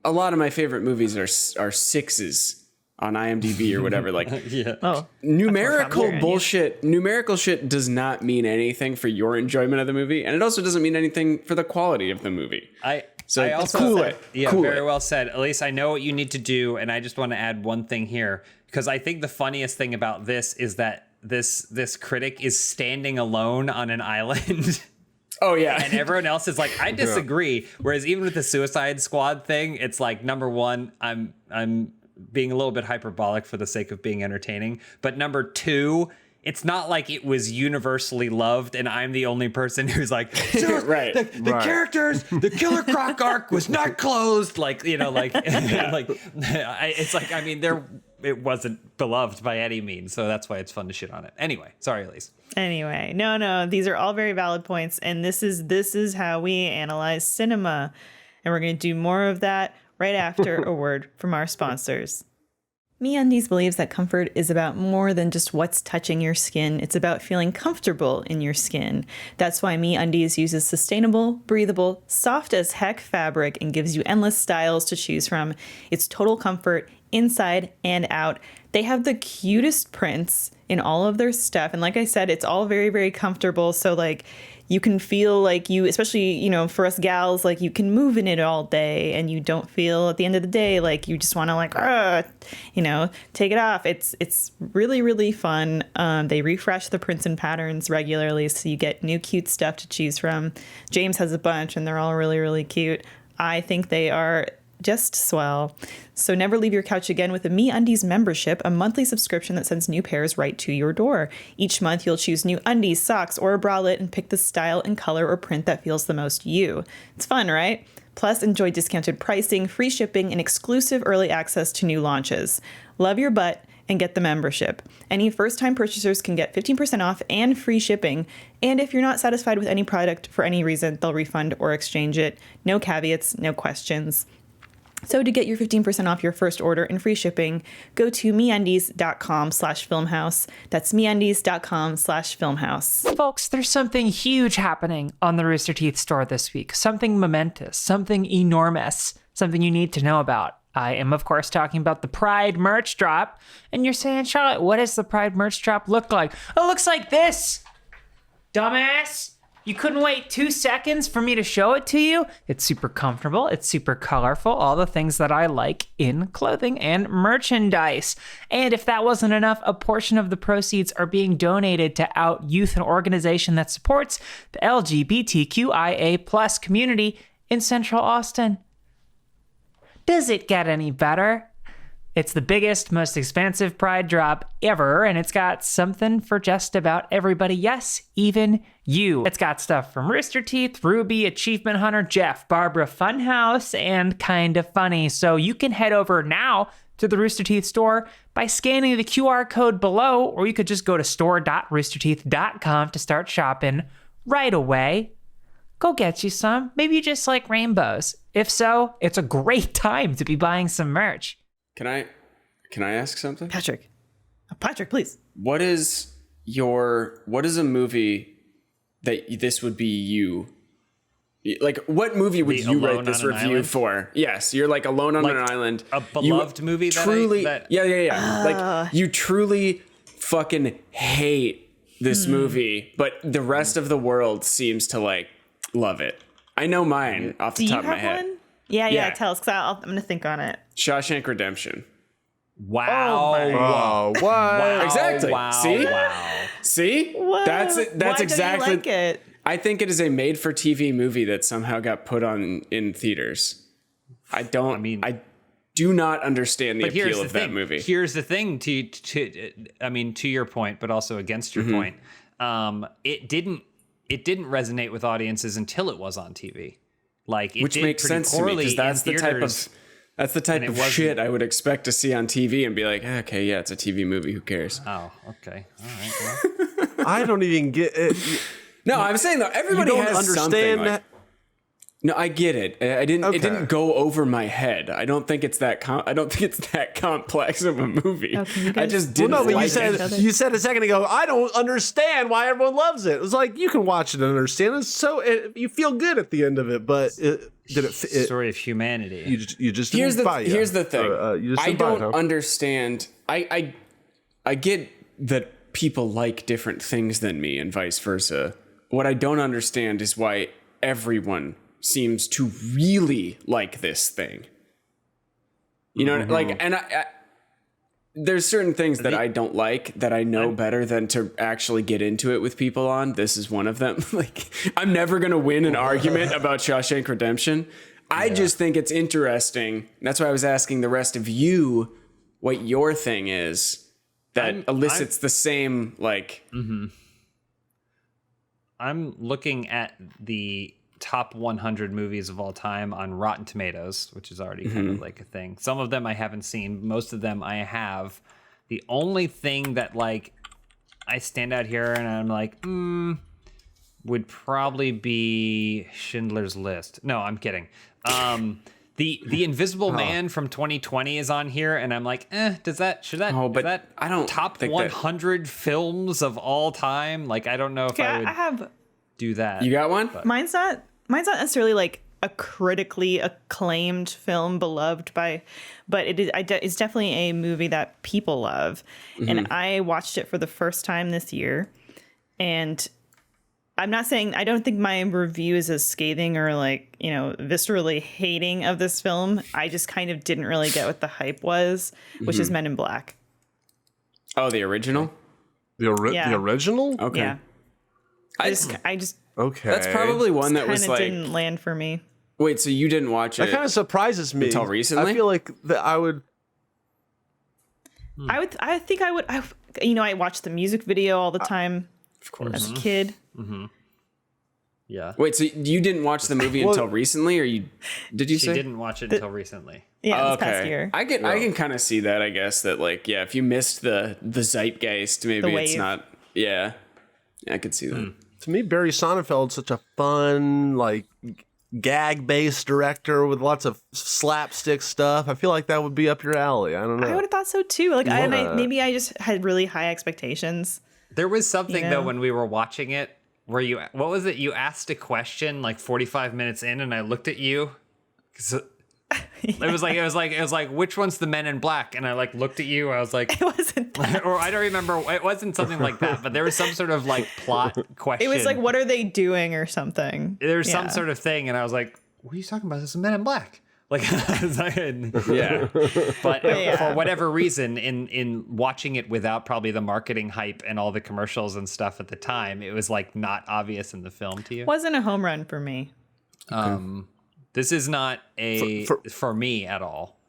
a lot of my favorite movies are 6s on IMDb or whatever. Like, numerical bullshit. Numerical shit does not mean anything for your enjoyment of the movie, and it also doesn't mean anything for the quality of the movie. Well said. Elise, I know what you need to do, and I just want to add one thing here, because I think the funniest thing about this is that this critic is standing alone on an island. Oh yeah. And everyone else is like, I disagree. Yeah. Whereas even with the Suicide Squad thing, it's like, number one, I'm being a little bit hyperbolic for the sake of being entertaining. But number two, it's not like it was universally loved and I'm the only person who's like, right. The characters, the Killer Croc arc was not closed. Like, you know, like, it's like, I mean, it wasn't beloved by any means. So that's why it's fun to shit on it. Anyway, sorry, Elise. Anyway, no, these are all very valid points. And this is how we analyze cinema. And we're going to do more of that right after a word from our sponsors. MeUndies believes that comfort is about more than just what's touching your skin. It's about feeling comfortable in your skin. That's why MeUndies uses sustainable, breathable, soft as heck fabric and gives you endless styles to choose from. It's total comfort inside and out. They have the cutest prints in all of their stuff. And like I said, it's all very, very comfortable. So like you can feel like you, especially, you know, for us gals, like you can move in it all day and you don't feel at the end of the day like you just want to like, you know, take it off. It's really, really fun. They refresh the prints and patterns regularly, so you get new cute stuff to choose from. James has a bunch and they're all really, really cute. I think they are just swell. So never leave your couch again with a MeUndies membership, a monthly subscription that sends new pairs right to your door. Each month you'll choose new undies, socks, or a bralette and pick the style and color or print that feels the most you. It's fun, right? Plus, enjoy discounted pricing, free shipping, and exclusive early access to new launches. Love your butt and get the membership. Any first-time purchasers can get 15% off and free shipping. And if you're not satisfied with any product for any reason, they'll refund or exchange it. No caveats, no questions. So to get your 15% off your first order and free shipping, go to MeUndies.com/Filmhaus. That's MeUndies.com/Filmhaus. Folks, there's something huge happening on the Rooster Teeth store this week. Something momentous, something enormous, something you need to know about. I am, of course, talking about the Pride merch drop. And you're saying, Charlotte, what does the Pride merch drop look like? It looks like this, dumbass. You couldn't wait 2 seconds for me to show it to you? It's super comfortable. It's super colorful. All the things that I like in clothing and merchandise. And if that wasn't enough, a portion of the proceeds are being donated to Out Youth, an organization that supports the LGBTQIA+ community in Central Austin. Does it get any better? It's the biggest, most expansive Pride drop ever, and it's got something for just about everybody. Yes, even you. It's got stuff from Rooster Teeth, Ruby, Achievement Hunter, Jeff, Barbara, Funhaus, and Kinda Funny. So you can head over now to the Rooster Teeth store by scanning the QR code below, or you could just go to store.roosterteeth.com to start shopping right away. Go get you some. Maybe you just like rainbows. If so, it's a great time to be buying some merch. Can I ask something? Patrick, please. What is a movie that this would be you? Like, what movie would you write this review for? Yes, you're like alone on an island. A beloved movie that Yeah. Like, you truly fucking hate this movie, but the rest of the world seems to like love it. I know mine off the top of my head. One? Yeah. Tell us, because I'm going to think on it. Shawshank Redemption. Wow. Wow. What? Wow. Exactly. Wow. See? Wow. See? Whoa. That's exactly. Why don't you like it? I think it is a made-for-TV movie that somehow got put on in theaters. do not understand the appeal of that movie. Here's the thing to your point, but also against your point. It didn't resonate with audiences until it was on TV. Like, which makes sense to me, because that's the type of shit I would expect to see on TV and be like, okay, yeah, it's a TV movie. Who cares? Oh, okay. All right. Well. I don't even get it. No, I'm saying though, everybody has something. Like, no, I get it. It didn't go over my head. I don't think it's that. I don't think it's that complex of a movie. I just didn't. Well, no, but you said a second ago, I don't understand why everyone loves it. It was like, you can watch it and understand it. You feel good at the end of it, but did it fit? Story of humanity. You just here's the thing. I don't understand. I get that people like different things than me and vice versa. What I don't understand is why everyone seems to really like this thing. You know, like, and I there's certain things that I don't like that I know better than to actually get into it with people on. This is one of them. Like, I'm never going to win an argument about Shawshank Redemption. I just think it's interesting. That's why I was asking the rest of you what your thing is that elicits the same, like... I'm looking at the top 100 movies of all time on Rotten Tomatoes, which is already kind of like a thing. Some of them I haven't seen. Most of them I have. The only thing that, like, I stand out here and I'm like, would probably be Schindler's List. No, I'm kidding. The Invisible Man from 2020 is on here, and I'm like, I don't top 100 films of all time. Like, I don't know if I would do that. You got one? Mine's not necessarily like a critically acclaimed film beloved by, but it's definitely a movie that people love. And I watched it for the first time this year, and I'm not saying, I don't think my review is as scathing or, like, you know, viscerally hating of this film. I just kind of didn't really get what the hype was, which is Men in Black. Oh, the original? The original? Okay. Yeah. I just okay. That's probably one that was like, didn't land for me. Wait, so you didn't watch it? That kind of surprises me. Until recently? I feel like that I would. I think I would. I watched the music video all the time. Of course. As a kid. Yeah. Wait, so you didn't watch the movie until recently, or did you say? She didn't watch it until recently. Yeah, this past year. I can kind of see that, I guess, that, like, yeah, if you missed the zeitgeist, maybe it's not. Yeah, I could see that. To me, Barry Sonnenfeld's such a fun, like, gag-based director with lots of slapstick stuff. I feel like that would be up your alley. I don't know. I would have thought so too. Like, maybe I just had really high expectations. There was something though when we were watching it where what was it? You asked a question like 45 minutes in, and I looked at you. It was like, which one's the Men in Black? And I, like, looked at you. I was like, it wasn't that. Or I don't remember. It wasn't something like that, but there was some sort of, like, plot question. It was like, what are they doing or something? There was some sort of thing, and I was like, what are you talking about? This is Men in Black. Like, yeah. But for whatever reason, in watching it without probably the marketing hype and all the commercials and stuff at the time, it was, like, not obvious in the film to you. Wasn't a home run for me. This is not for me at all,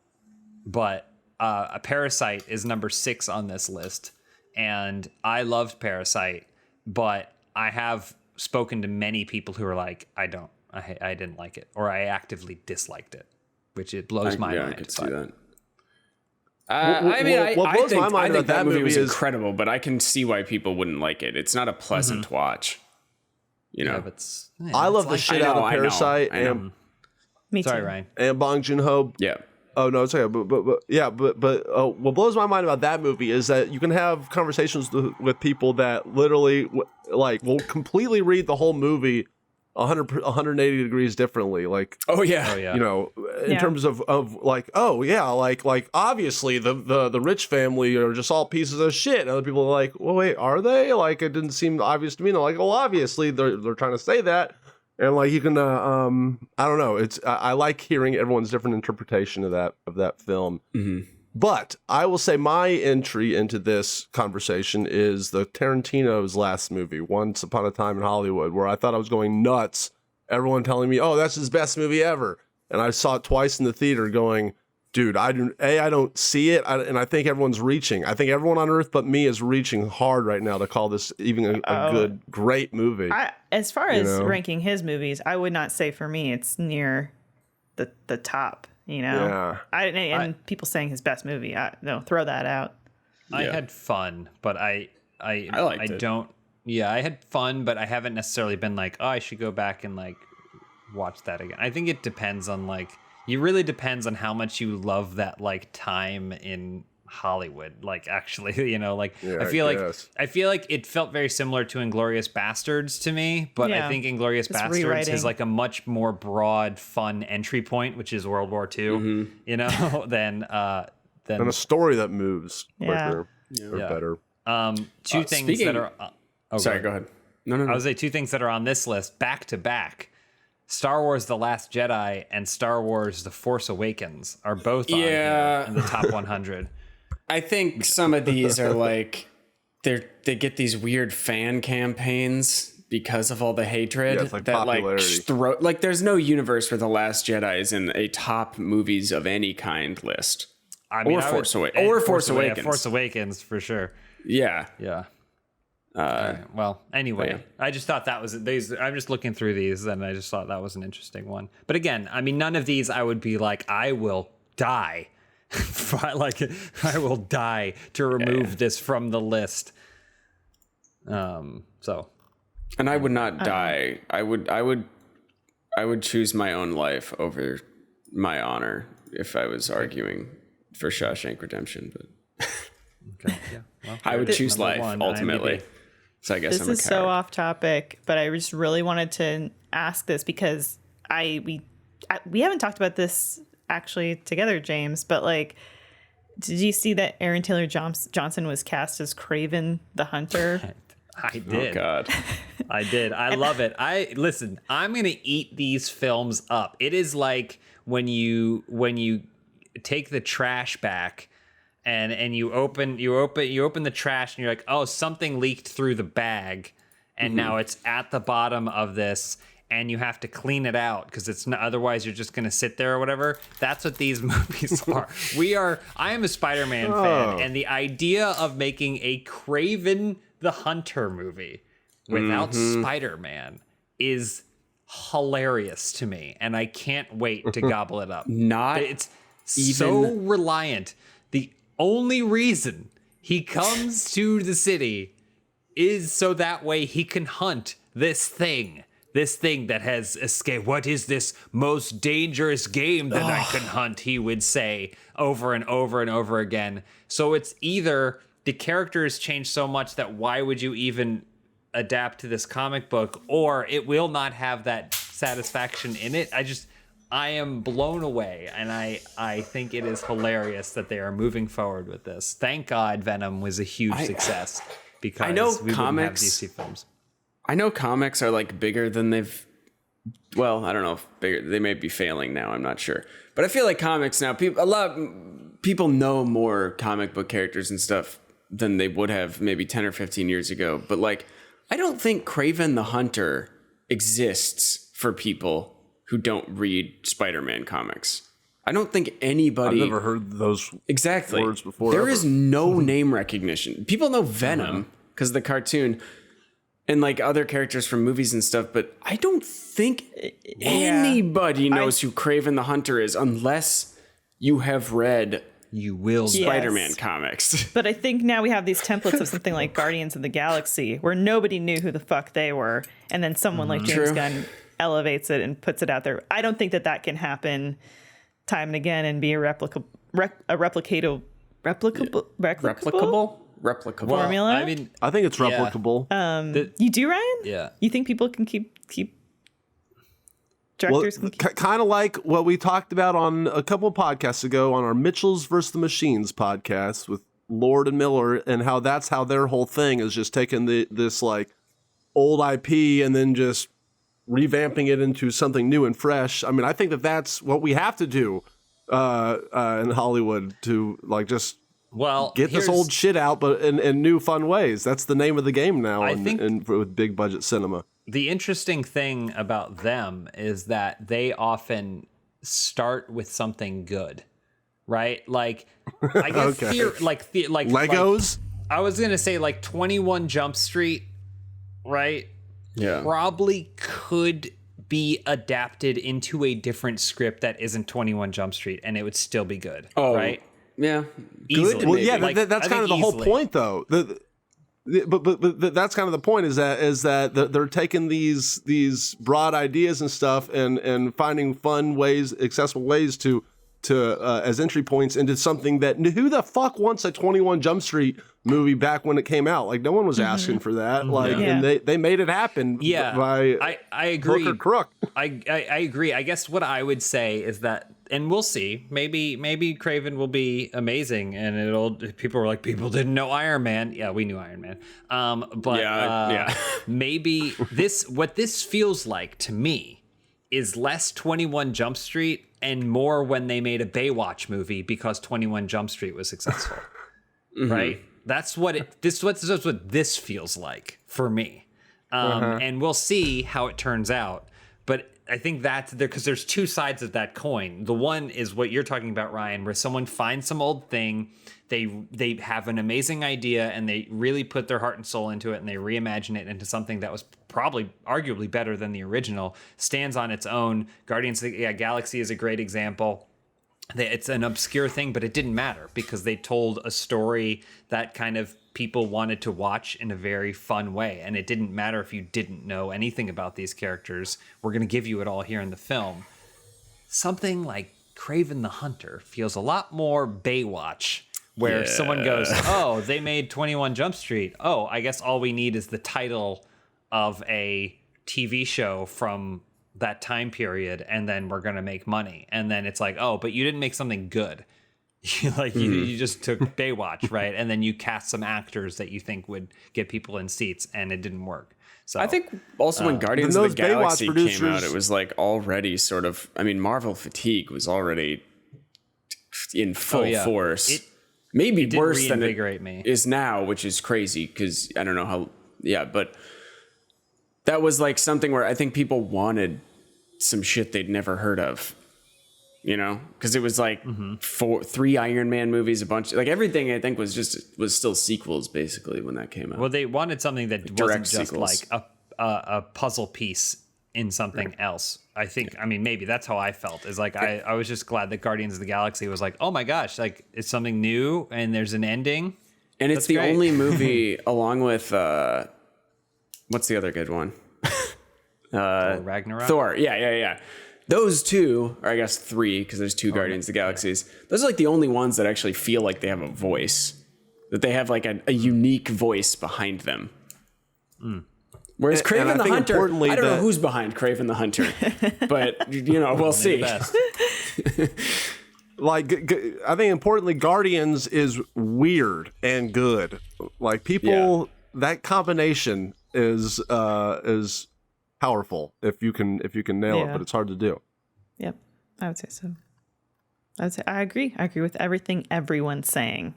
but a Parasite is number 6 on this list, and I loved Parasite, but I have spoken to many people who are like, I didn't like it, or I actively disliked it, which it blows my mind. I could see that. I think that movie was incredible, but I can see why people wouldn't like it. It's not a pleasant watch. You know, I love the shit out of Parasite. Me too. Sorry, Ryan. And Bong Joon-ho. Yeah. Oh no, it's okay. But what blows my mind about that movie is that you can have conversations with people that literally will completely read the whole movie 180 degrees differently. Like, you know, in terms of like, like obviously the rich family are just all pieces of shit. And other people are like, well, wait, are they? Like, it didn't seem obvious to me. And they're like, well, obviously they're trying to say that. And, like, you can, I don't know. I like hearing everyone's different interpretation of that film. But I will say my entry into this conversation is the Tarantinos' last movie, Once Upon a Time in Hollywood, where I thought I was going nuts. Everyone telling me, oh, that's his best movie ever. And I saw it twice in the theater going, Dude, I don't see it, and I think everyone's reaching. I think everyone on Earth but me is reaching hard right now to call this even a good, great movie. As far as ranking his movies, I would not say for me it's near the top. Yeah. And people saying his best movie. No, throw that out. I had fun, but I liked it. don't. Yeah, I had fun, but I haven't necessarily been like, oh, I should go back and like watch that again. I think it depends on like. It really depends on how much you love that like time in Hollywood. Like actually, like I feel like it felt very similar to Inglourious Bastards to me, but I think Inglourious Bastards is like a much more broad, fun entry point, which is World War II. Than a story that moves quicker or better. Two things that are. Sorry, go ahead. No. I would say two things that are on this list back to back. Star Wars The Last Jedi and Star Wars The Force Awakens are both on here in the top 100. I think some of these are like they get these weird fan campaigns because of all the hatred it's like popularity. Like there's no universe where The Last Jedi is in a top movies of any kind list. Force Awakens. Force Awakens for sure. Yeah. Right. Well, anyway, I just thought that was I'm just looking through these and I just thought that was an interesting one. But again, I mean, none of these I would be like, I will die. I will die to remove this from the list. And I would not die. I would choose my own life over my honor if I was arguing for Shawshank Redemption. But okay, yeah. Well, I would choose life ultimately. So I guess this is so off topic, but I just really wanted to ask this because we haven't talked about this actually together, James. But like, did you see that Aaron Taylor Johnson was cast as Cravin the Hunter? I did. Oh God, I did. I love it. Listen. I'm gonna eat these films up. It is like when you take the trash back. And you open the trash and you're like, oh, something leaked through the bag, and now it's at the bottom of this, and you have to clean it out because it's not, otherwise you're just gonna sit there or whatever. That's what these movies are. I am a SpiderMan fan, and the idea of making a Cravin the Hunter movie without Spider-Man is hilarious to me, and I can't wait to gobble it up. It's so reliant. The only reason he comes to the city is so that way he can hunt this thing that has escaped. What is this most dangerous game that I can hunt? He would say over and over and over again. So it's either the characters change so much that why would you even adapt to this comic book, or it will not have that satisfaction in it. I am blown away, and I think it is hilarious that they are moving forward with this. Thank God Venom was a huge success, because I know we comics, wouldn't have DC films. I know comics are like bigger than they've. Well, I don't know if bigger. They may be failing now. I'm not sure, but I feel like comics now. People know more comic book characters and stuff than they would have maybe 10 or 15 years ago. But like, I don't think Craven the Hunter exists for people who don't read Spider-Man comics. I don't think anybody... I've never heard those words before. There is no name recognition. People know Venom because of the cartoon and like other characters from movies and stuff, but I don't think anybody knows who Craven the Hunter is unless you have read Spider-Man comics. But I think now we have these templates of something like Guardians of the Galaxy where nobody knew who the fuck they were, and then someone like James Gunn elevates it and puts it out there. I don't think that can happen time and again and be a replicable formula. I mean, I think it's replicable. You do, Ryan? Yeah. You think people can keep directors? Kind of like what we talked about on a couple of podcasts ago on our Mitchells vs. the Machines podcast with Lord and Miller, and how that's how their whole thing is just taking this like old IP and then just revamping it into something new and fresh. I mean, I think that's what we have to do in Hollywood to like just get this old shit out, but in new fun ways. That's the name of the game now. I think with big budget cinema. The interesting thing about them is that they often start with something good. right? Like, I guess Okay. like Legos? I was gonna say like 21 Jump Street, right? Yeah. Probably could be adapted into a different script that isn't 21 Jump Street, and it would still be good, right? Yeah. Easily. Well, yeah, Like, that's I kind of think the easily. whole point, though. But that's kind of the point is that they're taking these broad ideas and stuff and finding fun ways, accessible ways to as entry points into something that who the fuck wants a 21 Jump Street movie back when it came out? Like no one was asking for that. Like and they made it happen. Yeah, by I agree. Hook or crook. I agree. I guess what I would say is that, and we'll see. Maybe Craven will be amazing, and people were like, people didn't know Iron Man. Yeah, we knew Iron Man. But maybe what this feels like to me is less 21 Jump Street and more when they made a Baywatch movie because 21 Jump Street was successful. Right? That's what this feels like for me. And we'll see how it turns out. But I think that's there because there's two sides of that coin. The one is what you're talking about, Ryan, where someone finds some old thing, they have an amazing idea, and they really put their heart and soul into it, and they reimagine it into something that was probably arguably better than the original, stands on its own. Guardians of the Galaxy is a great example. It's an obscure thing, but it didn't matter because they told a story that kind of people wanted to watch in a very fun way. And it didn't matter if you didn't know anything about these characters. We're going to give you it all here in the film. Something like Cravin the Hunter feels a lot more Baywatch, where someone goes, oh, they made 21 Jump Street. Oh, I guess all we need is the title of a TV show from that time period, and then we're gonna make money. And then it's like, oh, but you didn't make something good. You just took Baywatch, right? And then you cast some actors that you think would get people in seats, and it didn't work. So I think also when Guardians of the Galaxy came out, it was like already sort of, I mean, Marvel fatigue was already in full force. Maybe it worse than it me. is now, which is crazy because I don't know how, but that was like something where I think people wanted some shit they'd never heard of, because it was like 3 Iron Man movies, a bunch, like everything I think was still sequels basically when that came out. Well, they wanted something that like wasn't just sequels. like a puzzle piece in something else. I think, I mean, maybe that's how I felt, is like, I was just glad that Guardians of the Galaxy was like, oh my gosh, like it's something new and there's an ending. And it's the only movie along with, what's the other good one? Thor Ragnarok? Thor, yeah. Those two, or I guess 3, because there's 2 Guardians of the Galaxies. Those are like the only ones that actually feel like they have a voice, that they have like a unique voice behind them. Whereas Cravin the Hunter, I don't know who's behind Cravin the Hunter, but we'll see. Like, I think importantly, Guardians is weird and good. Like people, that combination is powerful if you can nail it, but it's hard to do. Yep, I would say so. I agree. I agree with everything everyone's saying.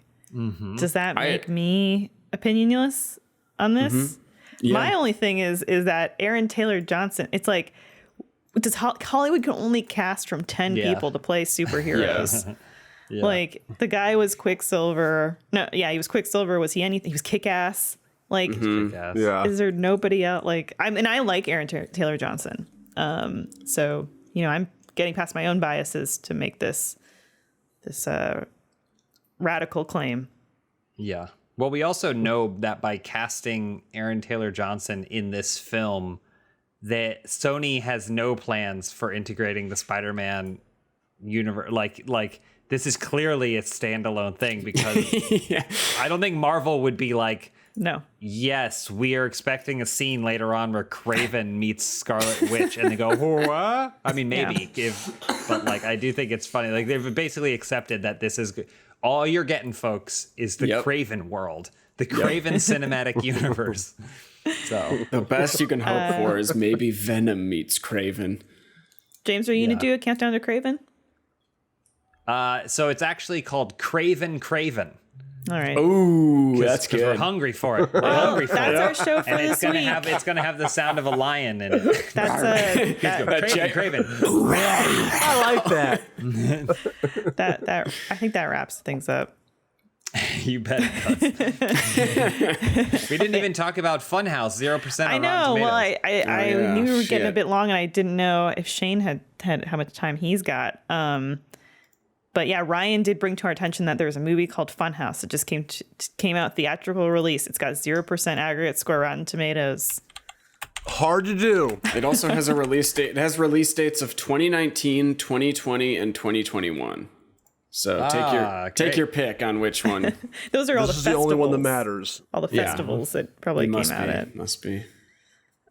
Does that make me opinionless on this? Yeah. My only thing is that Aaron Taylor Johnson, it's like, does Hollywood can only cast from 10 people to play superheroes. Like the guy was Quicksilver. No, he was Quicksilver. Was he anything? He was Kick-Ass. Like, is there nobody out? Like, I like Aaron Taylor Johnson. So I'm getting past my own biases to make this radical claim. Yeah. Well, we also know that by casting Aaron Taylor Johnson in this film, that Sony has no plans for integrating the Spider-Man universe. Like this is clearly a standalone thing because I don't think Marvel would be like, no. Yes, we are expecting a scene later on where Craven meets Scarlet Witch, and they go, what? I mean, maybe but like I do think it's funny. Like they've basically accepted that this is all you're getting, folks, is the Craven world, the Craven cinematic universe. So the best you can hope for is maybe Venom meets Craven. James, are you going to do a countdown to Craven? So it's actually called Cravin Kraven. All right. Ooh, that's Because we're good. hungry for it. We're hungry for That's it. our show for And this week. it's gonna have the sound of a lion in it. That's Craven. I like that. that. I think that wraps things up. You bet it does. We didn't even talk about Funhaus, 0% on I know. Rotten Tomatoes. Well, I yeah, knew we were getting a shit. bit long, and I didn't know if Shane had how much time he's got. But yeah, Ryan did bring to our attention that there's a movie called Funhaus. It just came out theatrical release. It's got 0% aggregate score Rotten Tomatoes. Hard to do. It also has a release date. It has release dates of 2019, 2020, and 2021. So take great. your pick on which one. Those are all This the is festivals. the only one that matters. All the Yeah. festivals that probably came out at. Must be.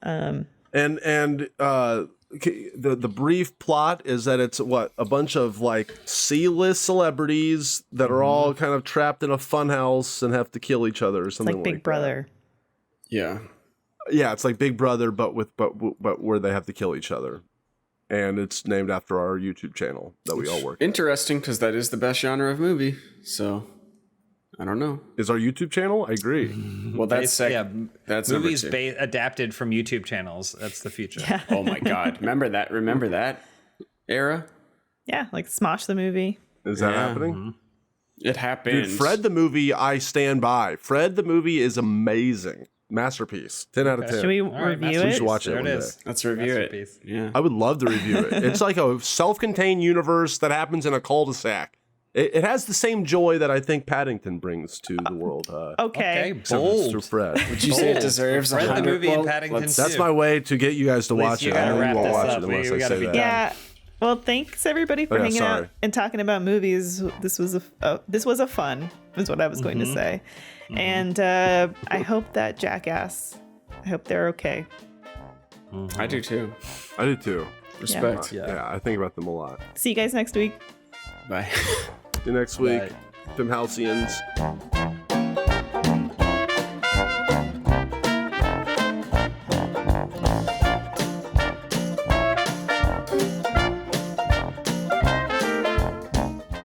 And the brief plot is that it's a bunch of like C-list celebrities that are all kind of trapped in a funhouse and have to kill each other or something Like Big Brother. Yeah. Yeah, it's like Big Brother, but where they have to kill each other, and it's named after our YouTube channel that we all work. Interesting, because that is the best genre of movie. So, I don't know. Is our YouTube channel? I agree. Well, that's that's movies number two. adapted from YouTube channels. That's the future. Yeah. Oh my God! Remember that era? Yeah, like Smosh the movie. Is that Yeah. happening? It happened. Dude, Fred the movie, I stand by. Fred the movie is amazing. Masterpiece. 10 out of 10. Should we All right, review We it? should watch it There one it day. is. Let's review Masterpiece. it. Yeah. I would love to review it. It's like a self-contained universe that happens in a cul-de-sac. It has the same joy that I think Paddington brings to the world. Okay. Except bold. Mr. Fred. Would you say it deserves Fred the 100? movie and Paddington let's- That's too. my way to get you guys to watch you it. I gotta know you wrap won't this watch up. it unless We I gotta say be that. done. Yeah. Well, thanks everybody for yeah, hanging sorry. out and talking about movies. This was a fun, is what I was going to say. And I hope that Jackass, I hope they're okay. I do too. I do too. Respect. Yeah, I think about them a lot. See you guys next week. Bye. See you next week. Right. Filmhausians.